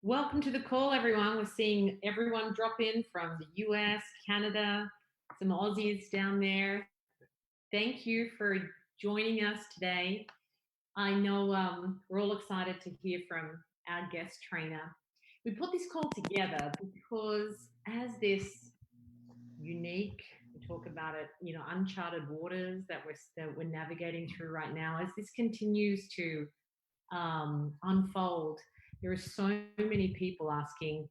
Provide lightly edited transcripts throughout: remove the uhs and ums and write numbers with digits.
Welcome to the call, everyone. We're seeing everyone drop in from the US, Canada, some Aussies down there. Thank you for joining us today. I know we're all excited to hear from our guest trainer. We put this call together because as this unique, we talk about it, uncharted waters that we're navigating through right now, as this continues to unfold, there are so many people asking,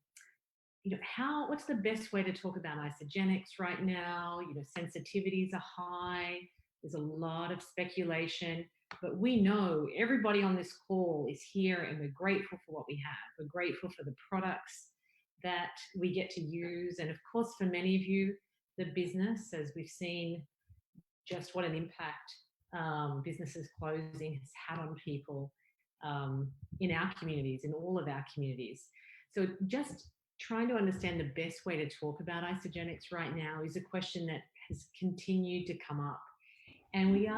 what's the best way to talk about isogenics right now? Sensitivities are high. There's a lot of speculation, but we know everybody on this call is here and we're grateful for what we have. We're grateful for the products that we get to use. And of course, for many of you, the business, as we've seen just what an impact businesses closing has had on people in our communities, in all of our communities. So just trying to understand the best way to talk about isogenics right now is a question that has continued to come up. And we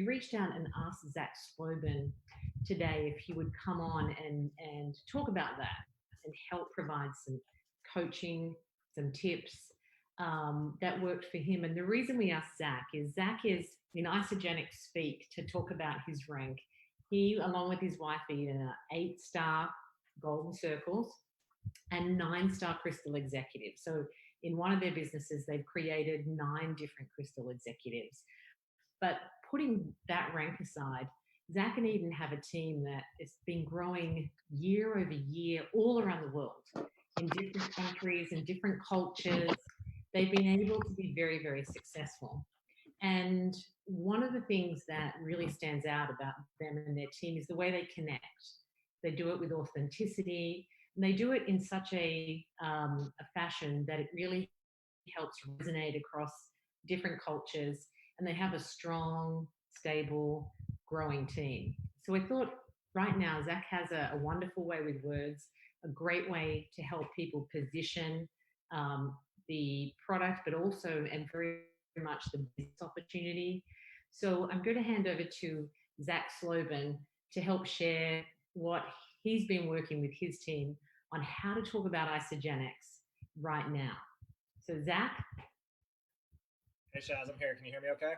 reached out and asked Zach Slobin today if he would come on and talk about that and help provide some coaching, some tips that worked for him. And the reason we asked Zach is in isogenic speak to talk about his rank. He, along with his wife, eaten 8-star golden circles and 9-star crystal executives. So in one of their businesses, they've created 9 different crystal executives. But putting that rank aside, Zach and Eden have a team that has been growing year over year all around the world in different countries and different cultures. They've been able to be very, very successful. And one of the things that really stands out about them and their team is the way they connect. They do it with authenticity, and they do it in such a fashion that it really helps resonate across different cultures, and they have a strong, stable, growing team. So I thought right now, Zach has a wonderful way with words, a great way to help people position the product, but also, and very much the business opportunity. So I'm going to hand over to Zach Slobin to help share what he's been working with his team on how to talk about isogenics right now. So Zach? Hey Shaz, I'm here. Can you hear me okay?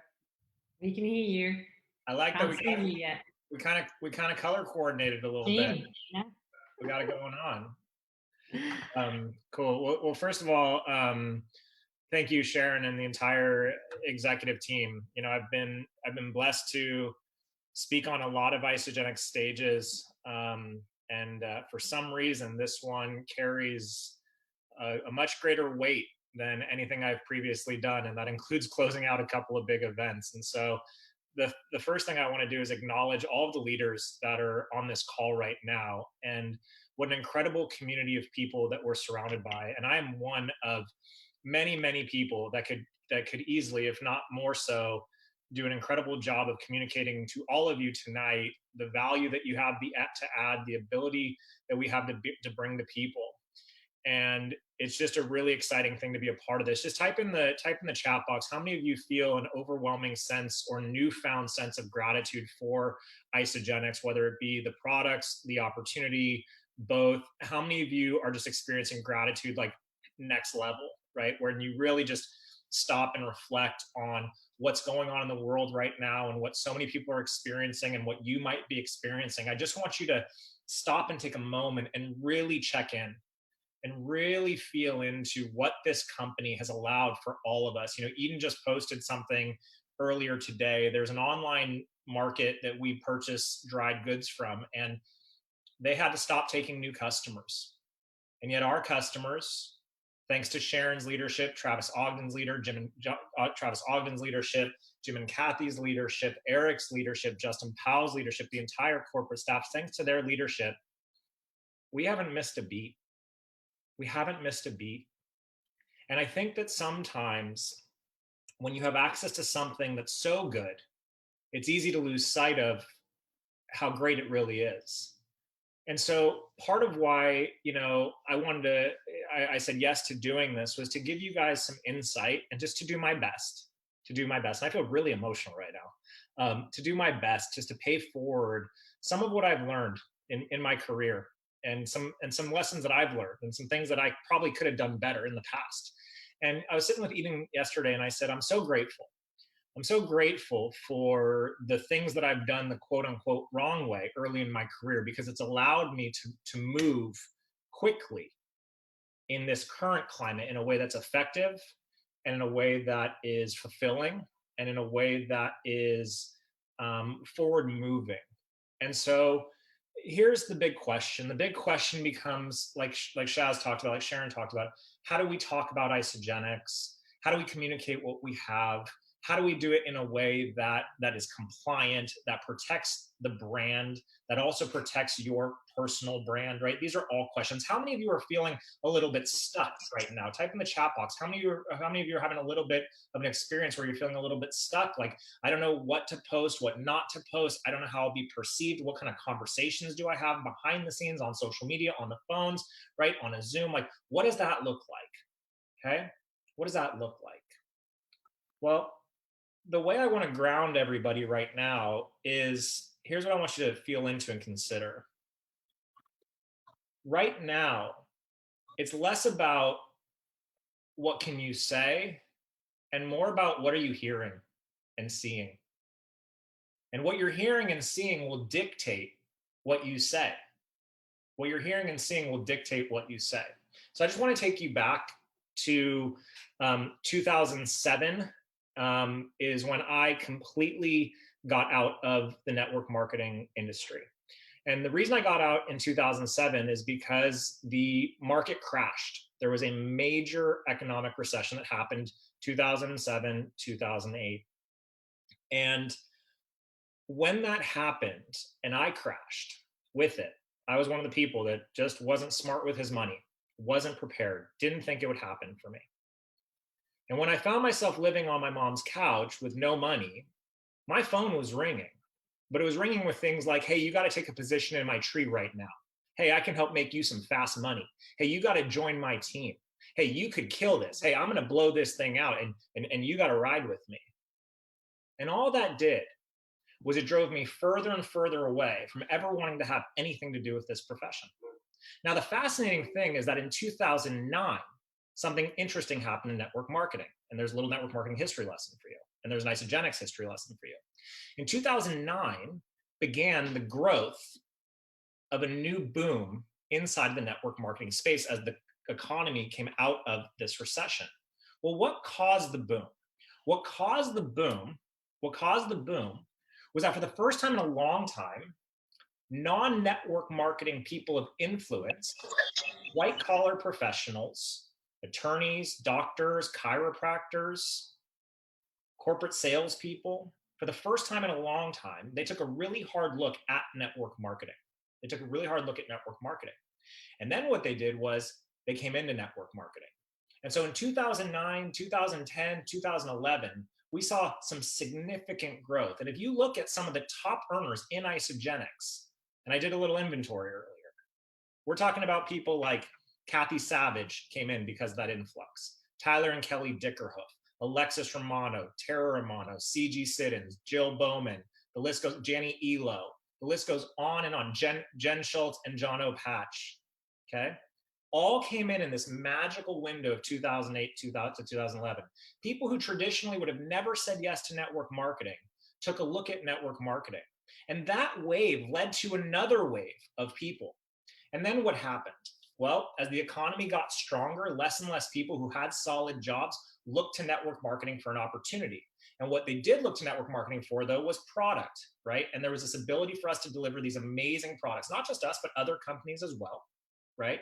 We can hear you. I like Can't that see me yet. we kind of color coordinated a little bit. Yeah. We got it going on. Cool. Well, first of all, thank you, Sharon, and the entire executive team. I've been blessed to speak on a lot of isogenic stages, and for some reason, this one carries a much greater weight than anything I've previously done, and that includes closing out a couple of big events. And so the first thing I want to do is acknowledge all of the leaders that are on this call right now, and what an incredible community of people that we're surrounded by. And I am one of many, many people that could easily, if not more so, do an incredible job of communicating to all of you tonight the value that you have to add, the ability that we have to bring to people. And it's just a really exciting thing to be a part of this. Just type in the chat box, how many of you feel an overwhelming sense or newfound sense of gratitude for isogenics, whether it be the products, the opportunity, both? How many of you are just experiencing gratitude like next level, right? Where you really just stop and reflect on what's going on in the world right now and what so many people are experiencing and what you might be experiencing. I just want you to stop and take a moment and really check in and really feel into what this company has allowed for all of us. Eden just posted something earlier today. There's an online market that we purchase dried goods from, and they had to stop taking new customers. And yet our customers, thanks to Sharon's leadership, Travis Ogden's leadership, Jim and Kathy's leadership, Eric's leadership, Justin Powell's leadership, the entire corporate staff, thanks to their leadership, we haven't missed a beat. We haven't missed a beat. And I think that sometimes when you have access to something that's so good, it's easy to lose sight of how great it really is. And so part of why, I said yes to doing this was to give you guys some insight and just to do my best. And I feel really emotional right now. To do my best just to pay forward some of what I've learned in my career some lessons that I've learned and some things that I probably could have done better in the past. And I was sitting with Eden yesterday and I said, I'm so grateful. I'm so grateful for the things that I've done the quote unquote wrong way early in my career, because it's allowed me to move quickly in this current climate in a way that's effective and in a way that is fulfilling and in a way that is forward moving. And so here's the big question. The big question becomes, like Shaz talked about, like Sharon talked about, how do we talk about Isagenix? How do we communicate what we have? How do we do it in a way that is compliant, that protects the brand, that also protects your personal brand, right? These are all questions. How many of you are feeling a little bit stuck right now? Type in the chat box. How many of you are having a little bit of an experience where you're feeling a little bit stuck? Like, I don't know what to post, what not to post. I don't know how I'll be perceived. What kind of conversations do I have behind the scenes on social media, on the phones, right? On a Zoom? Like, what does that look like? Okay. What does that look like? Well, the way I want to ground everybody right now is, here's what I want you to feel into and consider. Right now, it's less about what can you say and more about what are you hearing and seeing. And what you're hearing and seeing will dictate what you say. What you're hearing and seeing will dictate what you say. So I just want to take you back to 2007. Is when I completely got out of the network marketing industry. And the reason I got out in 2007 is because the market crashed. There was a major economic recession that happened 2007, 2008. And when that happened and I crashed with it, I was one of the people that just wasn't smart with his money, wasn't prepared, didn't think it would happen for me. And when I found myself living on my mom's couch with no money, my phone was ringing, but it was ringing with things like, hey, you got to take a position in my tree right now. Hey, I can help make you some fast money. Hey, you got to join my team. Hey, you could kill this. Hey, I'm going to blow this thing out and you got to ride with me. And all that did was it drove me further and further away from ever wanting to have anything to do with this profession. Now, the fascinating thing is that in 2009, something interesting happened in network marketing. And there's a little network marketing history lesson for you. And there's an Isagenix history lesson for you. In 2009 began the growth of a new boom inside the network marketing space as the economy came out of this recession. Well, what caused the boom? What caused the boom was that for the first time in a long time, non-network marketing people of influence, white collar professionals, attorneys, doctors, chiropractors, corporate salespeople, for the first time in a long time, they took a really hard look at network marketing. They took a really hard look at network marketing. And then what they did was they came into network marketing. And so in 2009, 2010, 2011, we saw some significant growth. And if you look at some of the top earners in Isagenix, and I did a little inventory earlier, we're talking about people like Kathy Savage came in because of that influx, Tyler and Kelly Dickerhoof, Alexis Romano, Tara Romano, CG Siddons, Jill Bowman, the list goes, Janny Elo, the list goes on and on, Jen Schultz and John O'Patch, okay? All came in this magical window of 2008 to 2011. People who traditionally would have never said yes to network marketing took a look at network marketing. And that wave led to another wave of people. And then what happened? Well, as the economy got stronger, less and less people who had solid jobs looked to network marketing for an opportunity. And what they did look to network marketing for, though, was product, right? And there was this ability for us to deliver these amazing products, not just us, but other companies as well, right?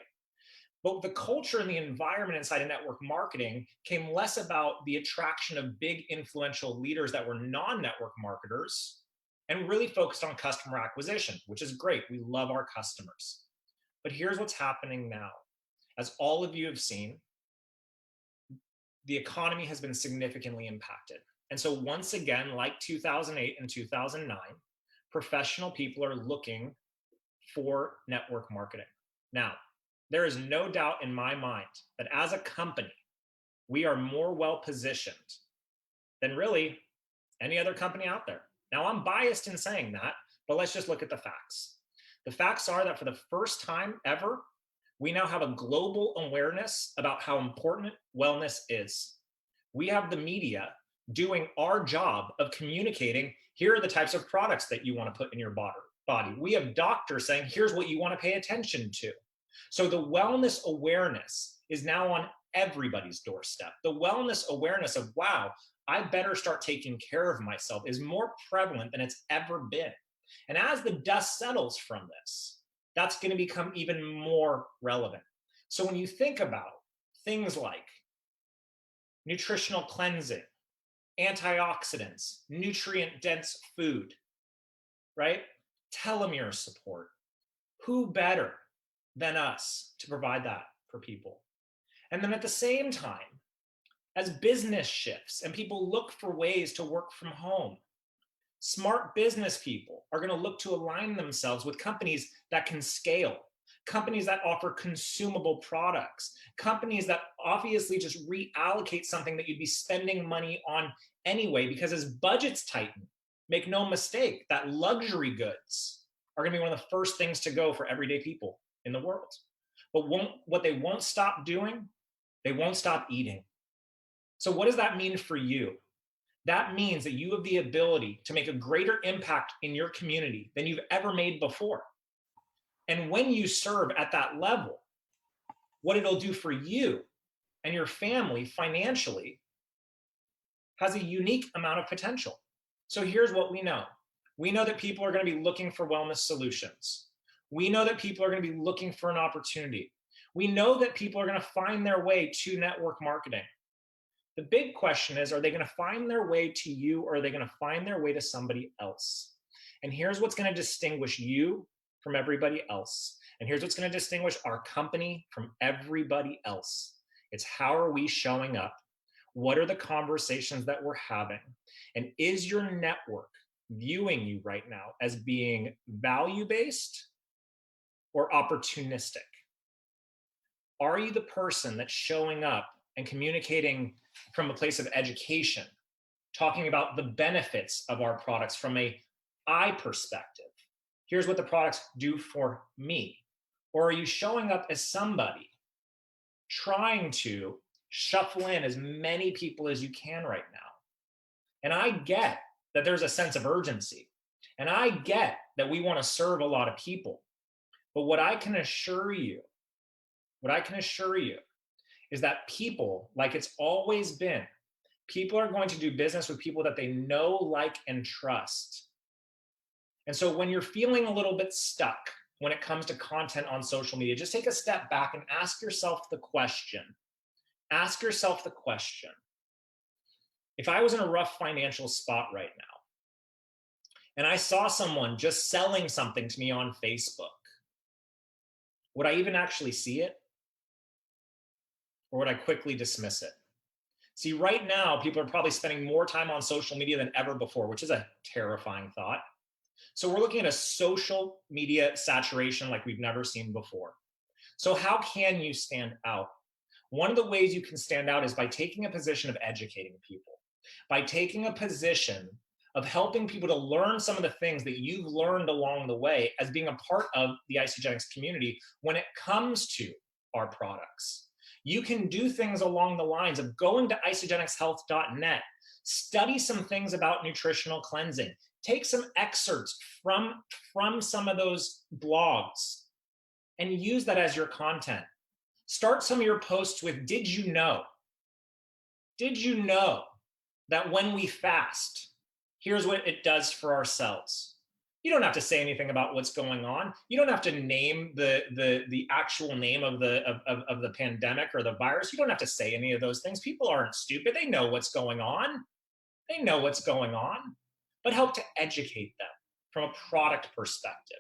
But the culture and the environment inside of network marketing came less about the attraction of big influential leaders that were non-network marketers and really focused on customer acquisition, which is great. We love our customers. But here's what's happening now. As all of you have seen, the economy has been significantly impacted. And so once again, like 2008 and 2009, professional people are looking for network marketing. Now, there is no doubt in my mind that as a company, we are more well positioned than really any other company out there. Now, I'm biased in saying that, but let's just look at the facts. The facts are that for the first time ever, we now have a global awareness about how important wellness is. We have the media doing our job of communicating, here are the types of products that you want to put in your body. We have doctors saying, here's what you want to pay attention to. So the wellness awareness is now on everybody's doorstep. The wellness awareness of, wow, I better start taking care of myself is more prevalent than it's ever been. And as the dust settles from this, that's going to become even more relevant. So when you think about things like nutritional cleansing, antioxidants, nutrient dense food, right? Telomere support. Who better than us to provide that for people? And then at the same time, as business shifts and people look for ways to work from home, smart business people are going to look to align themselves with companies that can scale, companies that offer consumable products, companies that obviously just reallocate something that you'd be spending money on anyway, because as budgets tighten, make no mistake that luxury goods are going to be one of the first things to go for everyday people in the world. But what they won't stop doing, they won't stop eating. So what does that mean for you? That means that you have the ability to make a greater impact in your community than you've ever made before. And when you serve at that level, what it'll do for you and your family financially has a unique amount of potential. So here's what we know. We know that people are going to be looking for wellness solutions. We know that people are going to be looking for an opportunity. We know that people are going to find their way to network marketing. The big question is, are they going to find their way to you, or are they going to find their way to somebody else? And here's what's going to distinguish you from everybody else. And here's what's going to distinguish our company from everybody else. It's how are we showing up? What are the conversations that we're having? And is your network viewing you right now as being value-based or opportunistic? Are you the person that's showing up and communicating from a place of education, talking about the benefits of our products from a I perspective? Here's what the products do for me. Or are you showing up as somebody trying to shuffle in as many people as you can right now? And I get that there's a sense of urgency. And I get that we want to serve a lot of people. But what I can assure you is that people, like it's always been, people are going to do business with people that they know, like, and trust. And so when you're feeling a little bit stuck when it comes to content on social media, just take a step back and ask yourself the question. Ask yourself the question. If I was in a rough financial spot right now, and I saw someone just selling something to me on Facebook, would I even actually see it? Or would I quickly dismiss it? See, right now, people are probably spending more time on social media than ever before, which is a terrifying thought. So we're looking at a social media saturation like we've never seen before. So how can you stand out? One of the ways you can stand out is by taking a position of educating people, by taking a position of helping people to learn some of the things that you've learned along the way as being a part of the Isagenix community when it comes to our products. You can do things along the lines of going to isagenixhealth.net, study some things about nutritional cleansing, take some excerpts from some of those blogs and use that as your content. Start some of your posts with, did you know? Did you know that when we fast, here's what it does for our cells? You don't have to say anything about what's going on. You don't have to name the actual name of the pandemic or the virus. You don't have to say any of those things. People aren't stupid. They know what's going on. They know what's going on. But help to educate them from a product perspective.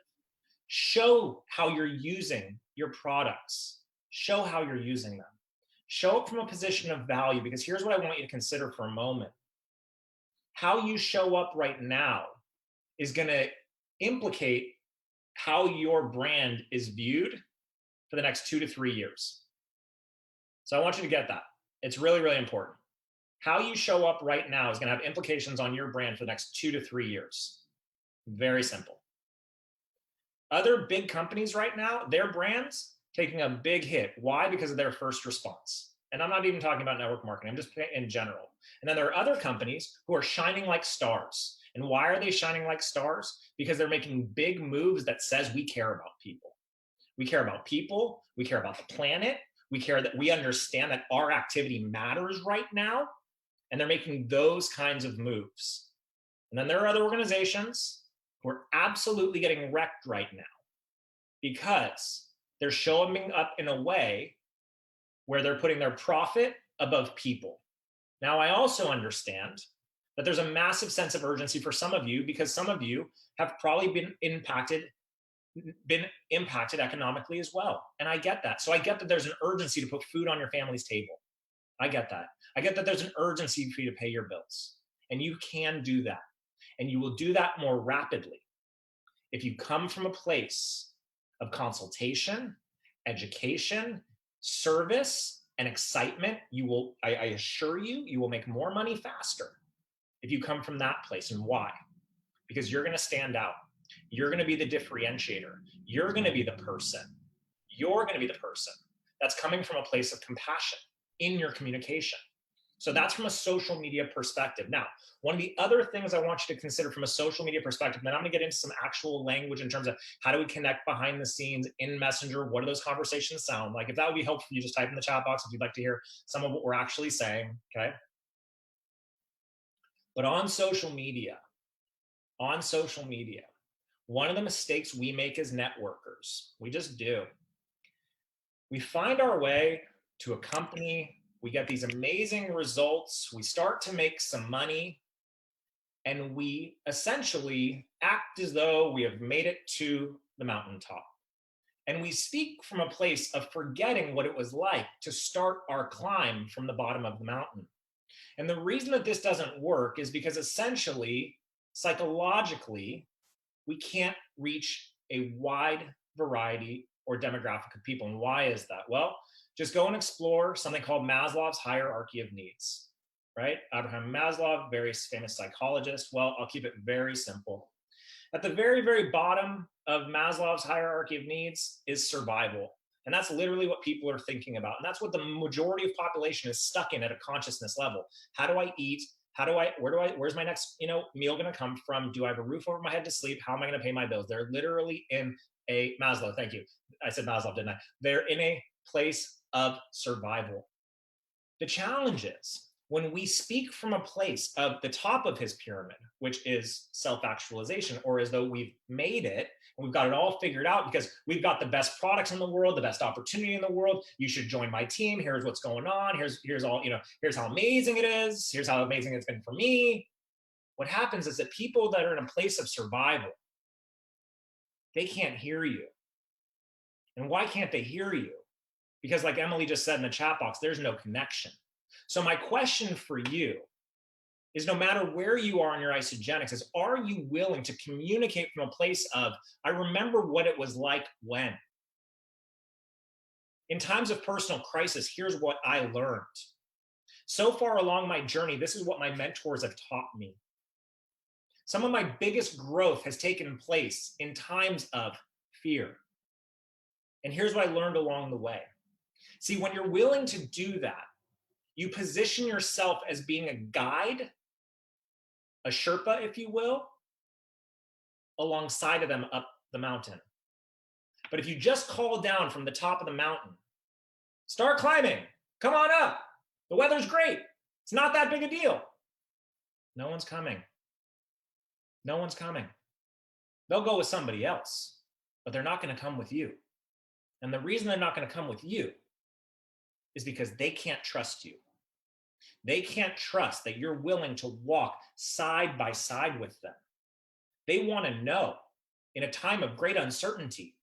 Show how you're using your products. Show how you're using them. Show up from a position of value, because here's what I want you to consider for a moment. How you show up right now is going to implicate how your brand is viewed for the next 2 to 3 years. So I want you to get that. It's really, really important. How you show up right now is going to have implications on your brand for the next 2 to 3 years. Very simple. Other big companies right now, their brands taking a big hit. Why? Because of their first response. And I'm not even talking about network marketing, I'm just in general. And then there are other companies who are shining like stars. And why are they shining like stars? Because they're making big moves that says we care about people. We care about people, we care about the planet, we care that we understand that our activity matters right now. And they're making those kinds of moves. And then there are other organizations who are absolutely getting wrecked right now because they're showing up in a way where they're putting their profit above people. Now, I also understand that there's a massive sense of urgency for some of you because some of you have probably been impacted economically as well. And I get that. So I get that there's an urgency to put food on your family's table. I get that. I get that there's an urgency for you to pay your bills. And you can do that. And you will do that more rapidly if you come from a place of consultation, education, service, and excitement. You will, I assure you, you will make more money faster if you come from that place. And why? Because you're going to stand out. You're going to be the differentiator. You're going to be the person. You're going to be the person that's coming from a place of compassion in your communication. So that's from a social media perspective. Now, one of the other things I want you to consider from a social media perspective, and then I'm going to get into some actual language in terms of how do we connect behind the scenes in Messenger? What do those conversations sound like? If that would be helpful for you, just type in the chat box if you'd like to hear some of what we're actually saying, okay? But on social media, one of the mistakes we make as networkers, we just do, we find our way to a company, we get these amazing results, we start to make some money, and we essentially act as though we have made it to the mountaintop. And we speak from a place of forgetting what it was like to start our climb from the bottom of the mountain. And the reason that this doesn't work is because essentially, psychologically, we can't reach a wide variety or demographic of people. And why is that? Well, just go and explore something called Maslow's hierarchy of needs, right? Abraham Maslow, very famous psychologist. Well, I'll keep it very simple. At the very, very bottom of Maslow's hierarchy of needs is survival. And that's literally what people are thinking about. And that's what the majority of population is stuck in at a consciousness level. How do I eat? Where's my next, meal going to come from? Do I have a roof over my head to sleep? How am I going to pay my bills? They're literally in a Maslow. Thank you. I said Maslow, didn't I? They're in a place of survival. The challenge is when we speak from a place of the top of his pyramid, which is self-actualization, or as though we've made it and we've got it all figured out because we've got the best products in the world, the best opportunity in the world. You should join my team. Here's what's going on. Here's all, here's how amazing it is. Here's how amazing it's been for me. What happens is that people that are in a place of survival, they can't hear you. And why can't they hear you? Because like Emily just said in the chat box, there's no connection. So my question for you is, no matter where you are in your isogenics, is are you willing to communicate from a place of, I remember what it was like when? In times of personal crisis, here's what I learned. So far along my journey, this is what my mentors have taught me. Some of my biggest growth has taken place in times of fear. And here's what I learned along the way. See, when you're willing to do that, you position yourself as being a guide, a Sherpa, if you will, alongside of them up the mountain. But if you just call down from the top of the mountain, start climbing, come on up, the weather's great, it's not that big a deal. No one's coming. No one's coming. They'll go with somebody else, but they're not going to come with you. And the reason they're not going to come with you is because they can't trust you. They can't trust that you're willing to walk side by side with them. They want to know in a time of great uncertainty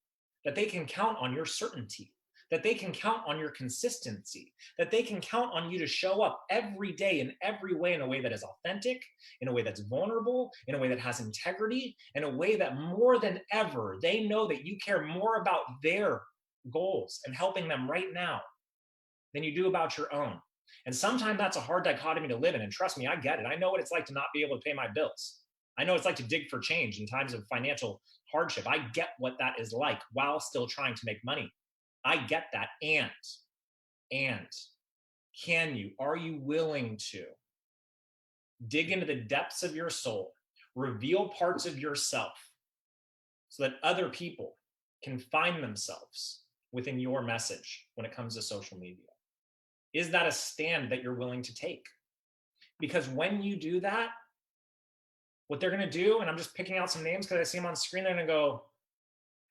that they can count on your certainty, that they can count on your consistency, that they can count on you to show up every day in every way, in a way that is authentic, in a way that's vulnerable, in a way that has integrity, in a way that more than ever, they know that you care more about their goals and helping them right now than you do about your own. And sometimes that's a hard dichotomy to live in. And trust me, I get it. I know what it's like to not be able to pay my bills. I know it's like to dig for change in times of financial hardship. I get what that is like while still trying to make money. I get that. And are you willing to dig into the depths of your soul, reveal parts of yourself so that other people can find themselves within your message when it comes to social media? Is that a stand that you're willing to take? Because when you do that, what they're going to do, and I'm just picking out some names because I see them on screen, they're going to go,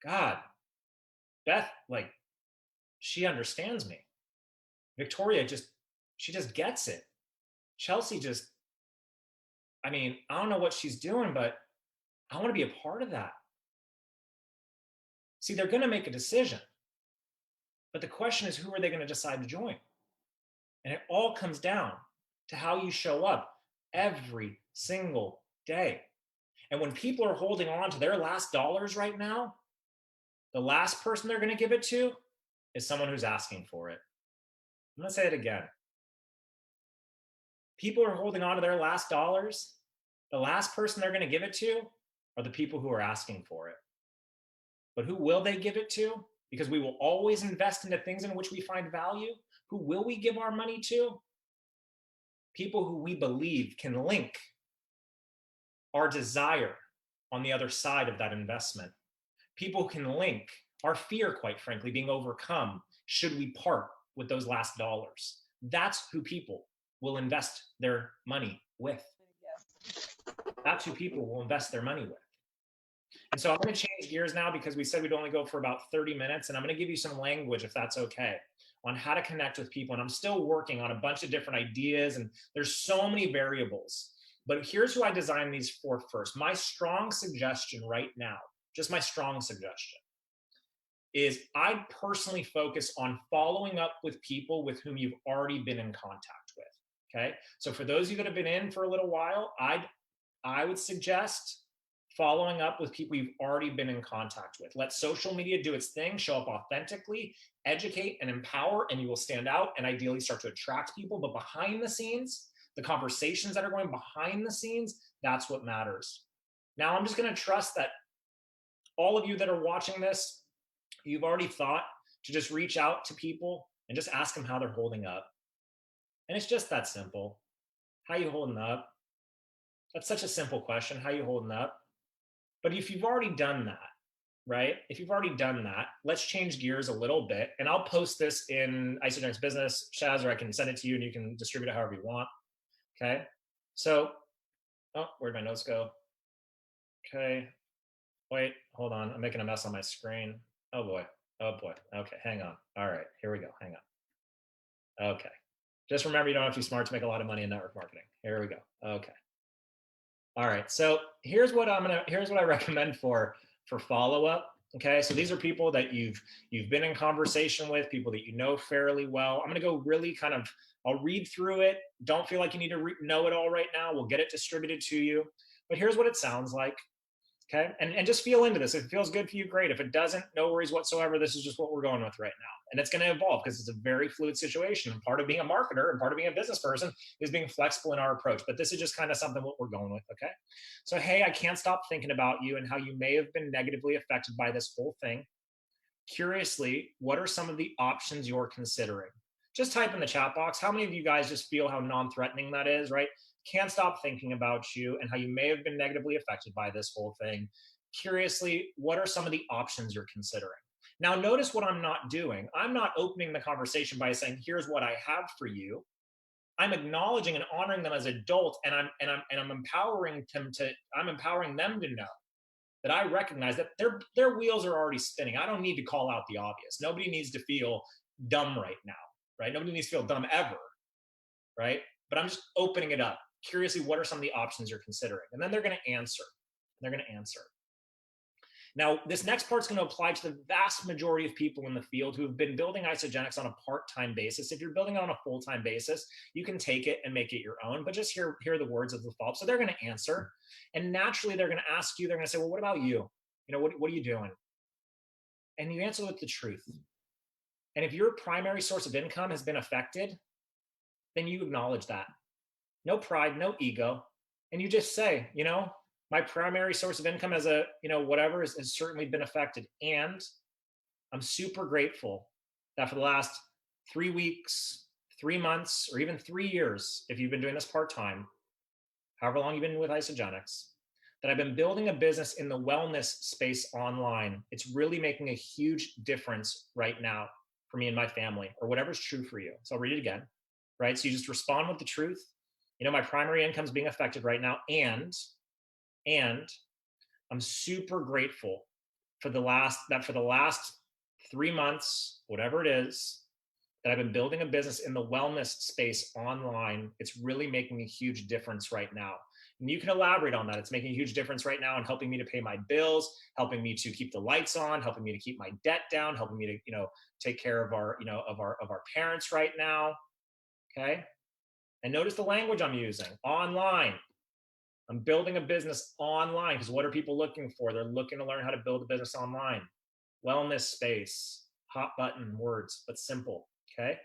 God, Beth, like, she understands me. Victoria she just gets it. Chelsea I don't know what she's doing, but I want to be a part of that. See, they're going to make a decision. But the question is, who are they going to decide to join? And it all comes down to how you show up every single day. And when people are holding on to their last dollars right now, the last person they're going to give it to is someone who's asking for it. I'm going to say it again. People are holding on to their last dollars. The last person they're going to give it to are the people who are asking for it. But who will they give it to? Because we will always invest into things in which we find value. Who will we give our money to? People who we believe can link our desire on the other side of that investment. People who can link our fear, quite frankly, being overcome should we part with those last dollars. That's who people will invest their money with. That's who people will invest their money with. And so I'm going to change gears now because we said we'd only go for about 30 minutes. And I'm going to give you some language, if that's okay, on how to connect with people. And I'm still working on a bunch of different ideas, and there's so many variables. But here's who I designed these for first. My strong suggestion right now, just my strong suggestion, is I'd personally focus on following up with people with whom you've already been in contact with. Okay. So for those of you that have been in for a little while, I would suggest following up with people you've already been in contact with. Let social media do its thing, show up authentically, educate and empower, and you will stand out and ideally start to attract people. But behind the scenes, the conversations that are going behind the scenes, that's what matters. Now, I'm just going to trust that all of you that are watching this, you've already thought to just reach out to people and just ask them how they're holding up. And it's just that simple. How you holding up? That's such a simple question. How you holding up? But if you've already done that, right? If you've already done that, let's change gears a little bit. And I'll post this in Isagenix Business, Shaz, or I can send it to you and you can distribute it however you want. Okay. So, oh, where'd my notes go? Okay. Wait, hold on. I'm making a mess on my screen. Oh boy. Oh boy. Okay, hang on. All right, here we go. Hang on. Okay. Just remember, you don't have to be smart to make a lot of money in network marketing. Here we go. Okay. All right. So here's what I recommend for follow-up. Okay. So these are people that you've been in conversation with, people that you know fairly well. I'm going to go really I'll read through it. Don't feel like you need to know it all right now. We'll get it distributed to you. But here's what it sounds like. Okay. And just feel into this. If it feels good for you, great. If it doesn't, no worries whatsoever. This is just what we're going with right now. And it's going to evolve because it's a very fluid situation. And part of being a marketer and part of being a business person is being flexible in our approach. But this is just kind of something what we're going with. Okay. So, hey, I can't stop thinking about you and how you may have been negatively affected by this whole thing. Curiously, what are some of the options you're considering? Just type in the chat box. How many of you guys just feel how non-threatening that is, right? Can't stop thinking about you and how you may have been negatively affected by this whole thing. Curiously, what are some of the options you're considering? Now, notice what I'm not doing. I'm not opening the conversation by saying, here's what I have for you. I'm acknowledging and honoring them as adults, and I'm empowering them to know that I recognize that their wheels are already spinning. I don't need to call out the obvious. Nobody needs to feel dumb right now, right? Nobody needs to feel dumb ever, right? But I'm just opening it up. Curiously, what are some of the options you're considering? And then they're going to answer. They're going to answer. Now, this next part is going to apply to the vast majority of people in the field who have been building Isagenix on a part-time basis. If you're building it on a full-time basis, you can take it and make it your own, but just hear the words of the follow-up. So they're going to answer. And naturally, they're going to ask you, they're going to say, well, what about you? You know, what are you doing? And you answer with the truth. And if your primary source of income has been affected, then you acknowledge that. No pride, no ego. And you just say, you know, my primary source of income as a, whatever has certainly been affected. And I'm super grateful that for the last 3 weeks, 3 months, or even 3 years, if you've been doing this part time, however long you've been with Isagenix, that I've been building a business in the wellness space online. It's really making a huge difference right now for me and my family, or whatever's true for you. So I'll read it again, right? So you just respond with the truth. My primary income is being affected right now, and I'm super grateful for the last 3 months, whatever it is, that I've been building a business in the wellness space online. It's really making a huge difference right now. And you can elaborate on that. It's making a huge difference right now in helping me to pay my bills, helping me to keep the lights on, helping me to keep my debt down, helping me to, take care of our, of our parents right now. Okay. And notice the language I'm using: online. I'm building a business online, because what are people looking for? They're looking to learn how to build a business online. Wellness space, hot button words, but simple. Okay.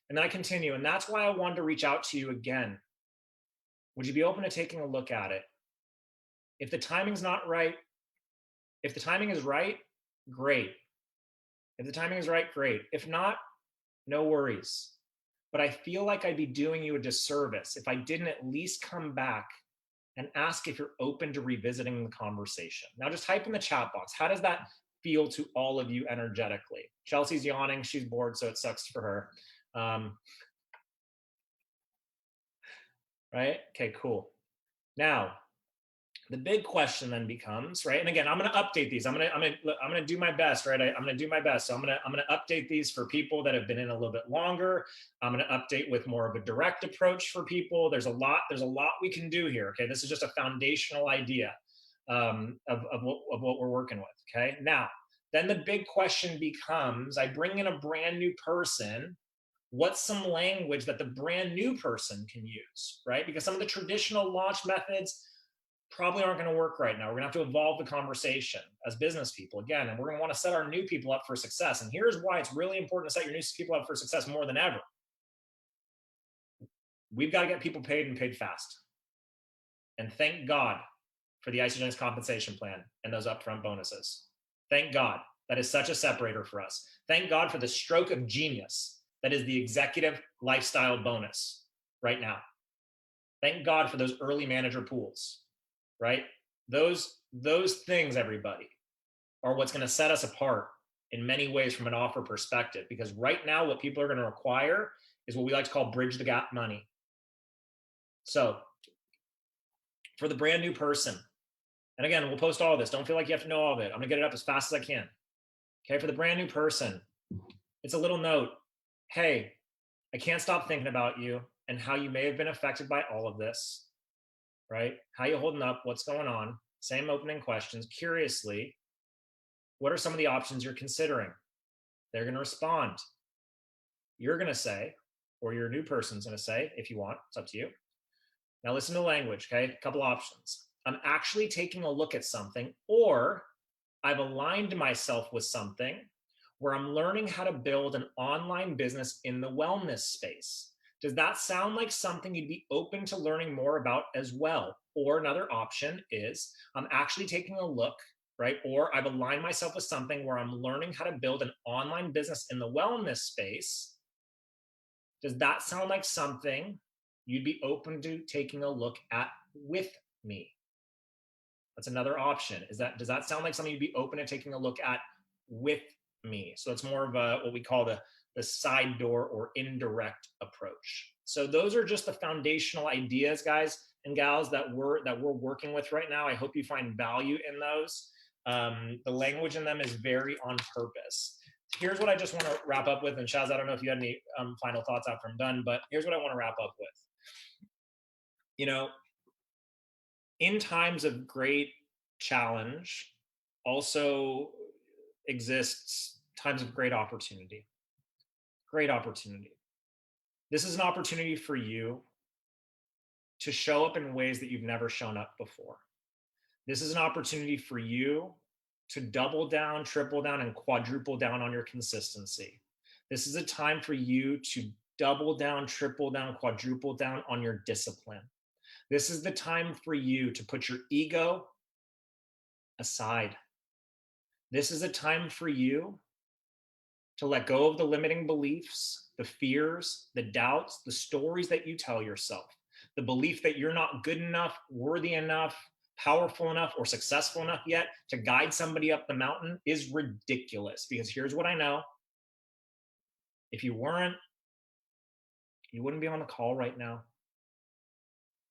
And then I continue. And that's why I wanted to reach out to you again. Would you be open to taking a look at it? If the timing's not right, if the timing is right, great. If the timing is right, great. If not, no worries. But I feel like I'd be doing you a disservice if I didn't at least come back and ask if you're open to revisiting the conversation. Now, just type in the chat box: how does that feel to all of you energetically? Chelsea's yawning. She's bored, so it sucks for her. Right? Okay, cool. Now, the big question then becomes, right? And again, I'm going to update these. I'm going to do my best, right? I'm going to do my best. So I'm going to update these for people that have been in a little bit longer. I'm going to update with more of a direct approach for people. There's a lot we can do here. Okay, this is just a foundational idea of what we're working with. Okay, now then the big question becomes: I bring in a brand new person. What's some language that the brand new person can use, right? Because some of the traditional launch methods probably aren't going to work right now. We're going to have to evolve the conversation as business people again, and we're going to want to set our new people up for success. And here's why it's really important to set your new people up for success more than ever. We've got to get people paid, and paid fast. And thank God for the Isagenix compensation plan and those upfront bonuses. Thank God. That is such a separator for us. Thank God for the stroke of genius that is the executive lifestyle bonus right now. Thank God for those early manager pools, right? Those things, everybody, are what's going to set us apart in many ways from an offer perspective. Because right now, what people are going to require is what we like to call bridge the gap money. So for the brand new person, and again, we'll post all of this. Don't feel like you have to know all of it. I'm going to get it up as fast as I can. Okay, for the brand new person, it's a little note. Hey, I can't stop thinking about you and how you may have been affected by all of this, right? How you holding up? What's going on? Same opening questions. Curiously, what are some of the options you're considering? They're going to respond. You're going to say, or your new person's going to say, if you want, it's up to you. Now listen to language, okay? A couple options. I'm actually taking a look at something, or I've aligned myself with something where I'm learning how to build an online business in the wellness space. Does that sound like something you'd be open to learning more about as well? Or another option is I'm actually taking a look, right? Or I've aligned myself with something where I'm learning how to build an online business in the wellness space. Does that sound like something you'd be open to taking a look at with me? That's another option. Does that sound like something you'd be open to taking a look at with me? So it's more of what we call the side door or indirect approach. So those are just the foundational ideas, guys and gals, that we're working with right now. I hope you find value in those. The language in them is very on purpose. Here's what I just want to wrap up with. And Shaz, I don't know if you had any final thoughts after I'm done, but here's what I want to wrap up with. In times of great challenge also exists times of great opportunity. Great opportunity. This is an opportunity for you to show up in ways that you've never shown up before. This is an opportunity for you to double down, triple down, and quadruple down on your consistency. This is a time for you to double down, triple down, quadruple down on your discipline. This is the time for you to put your ego aside. This is a time for you to let go of the limiting beliefs, the fears, the doubts, the stories that you tell yourself, the belief that you're not good enough, worthy enough, powerful enough, or successful enough yet to guide somebody up the mountain is ridiculous. Because here's what I know. If you weren't, you wouldn't be on the call right now.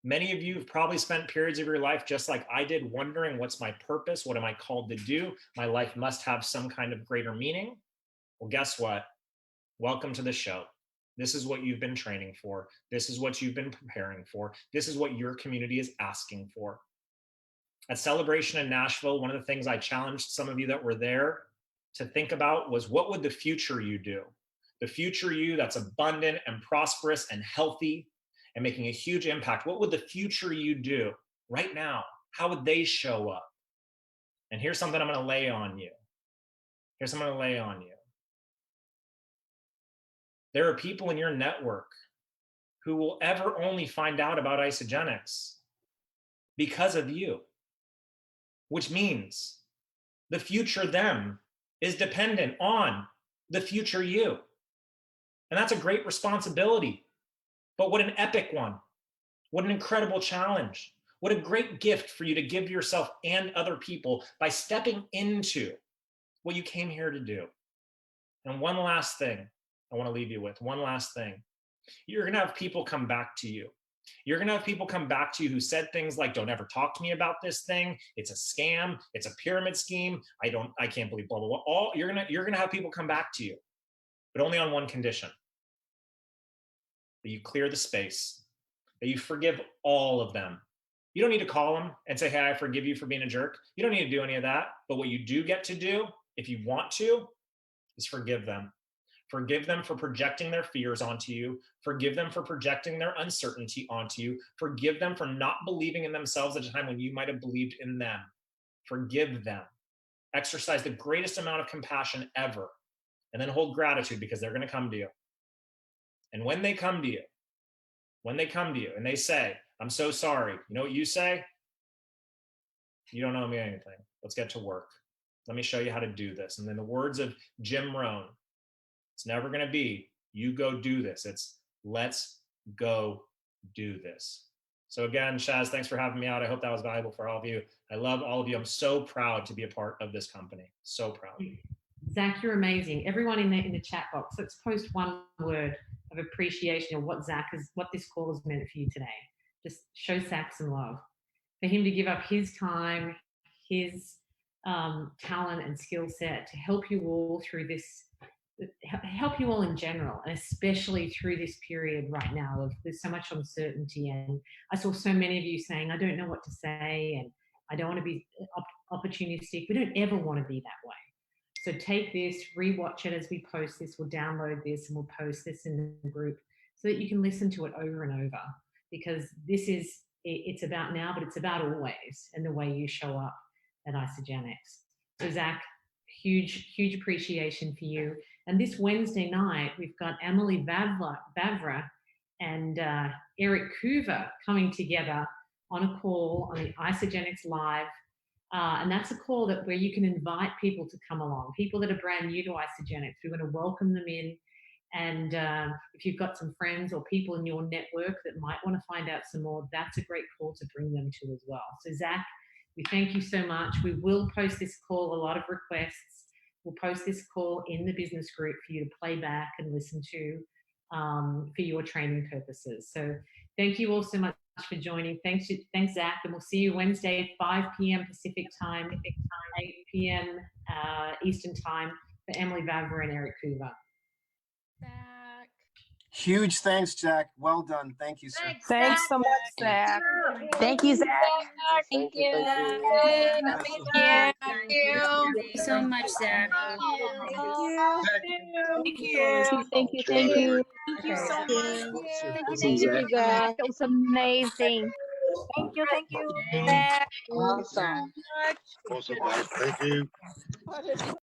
Many of you have probably spent periods of your life just like I did, wondering what's my purpose? What am I called to do? My life must have some kind of greater meaning. Well, guess what? Welcome to the show. This is what you've been training for. This is what you've been preparing for. This is what your community is asking for. At Celebration in Nashville, one of the things I challenged some of you that were there to think about was, what would the future you do? The future you that's abundant and prosperous and healthy and making a huge impact. What would the future you do right now? How would they show up? And here's something I'm going to lay on you. Here's something I'm going to lay on you. There are people in your network who will ever only find out about Isagenix because of you, which means the future them is dependent on the future you. And that's a great responsibility. But what an epic one. What an incredible challenge. What a great gift for you to give yourself and other people by stepping into what you came here to do. And one last thing I want to leave you with, one last thing. You're going to have people come back to you. You're going to have people come back to you who said things like, don't ever talk to me about this thing. It's a scam. It's a pyramid scheme. I can't believe blah, blah, blah. You're going to have people come back to you, but only on one condition: that you clear the space, that you forgive all of them. You don't need to call them and say, hey, I forgive you for being a jerk. You don't need to do any of that. But what you do get to do, if you want to, is forgive them. Forgive them for projecting their fears onto you. Forgive them for projecting their uncertainty onto you. Forgive them for not believing in themselves at a time when you might have believed in them. Forgive them. Exercise the greatest amount of compassion ever, and then hold gratitude, because they're going to come to you. And when they come to you, and they say, I'm so sorry, you know what you say? You don't owe me anything. Let's get to work. Let me show you how to do this. And in the words of Jim Rohn, it's never going to be, you go do this. It's, let's go do this. So again, Shaz, thanks for having me out. I hope that was valuable for all of you. I love all of you. I'm so proud to be a part of this company. So proud. Zach, you're amazing. Everyone in the chat box, let's post one word of appreciation of what this call has meant for you today. Just show Zach some love. For him to give up his time, his talent and skill set to help you all through this, help you all in general, and especially through this period right now of there's so much uncertainty. And I saw so many of you saying, I don't know what to say, and I don't want to be opportunistic. We don't ever want to be that way. So take this, rewatch it as we post this. We'll download this and we'll post this in the group so that you can listen to it over and over, because this is, it's about now, but it's about always, and the way you show up at Isagenix. So Zach, huge, huge appreciation for you. And this Wednesday night, we've got Emily Vavra and Eric Coover coming together on a call on the Isagenix Live. And that's a call where you can invite people to come along, people that are brand new to Isagenix. We're going to welcome them in. And if you've got some friends or people in your network that might want to find out some more, that's a great call to bring them to as well. So Zach, we thank you so much. We will post this call, a lot of requests. We'll post this call in the business group for you to play back and listen to for your training purposes. So thank you all so much for joining. Thanks, Zach, and we'll see you Wednesday, 5 p.m. Pacific time, 8 p.m. Eastern time for Emily Vavra and Eric Coover. Zach. Huge thanks, Jack. Well done. Thank you, sir. Thanks so much, Zach. Thank you, Zach. Thank you. Thank you so much, Zach. Thank you. Thank you so much. Thank you, Zach. It was amazing. Thank you. Zach. Awesome. Awesome, guys. Thank you.